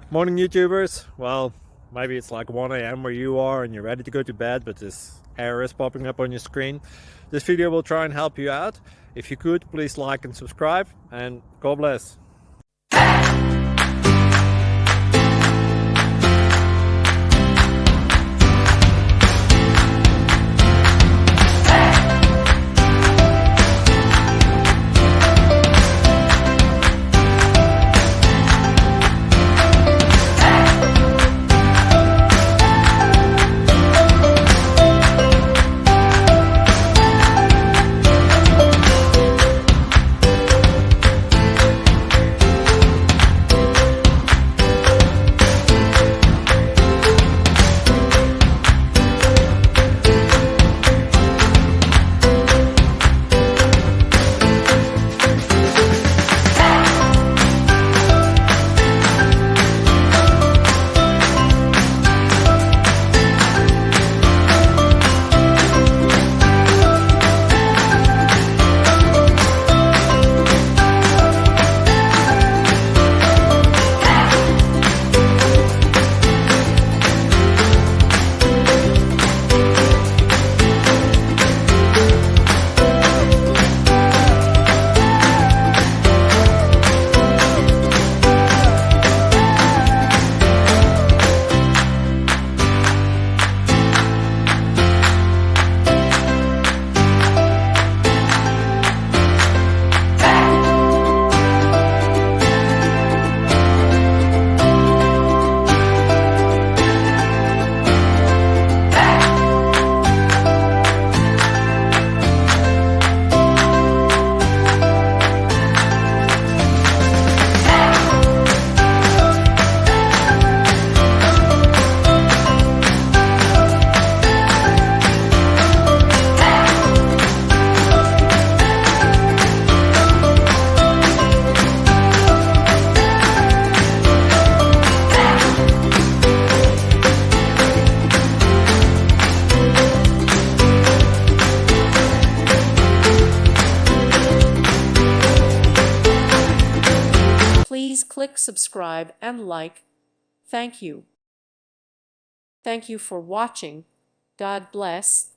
Morning, YouTubers. Well, maybe it's like 1 a.m. where you are and you're ready to go to bed, but this error is popping up on your screen. This video will try and help you out. If you could, please like and subscribe, and God bless. Please click subscribe and like. Thank you. Thank you for watching. God bless.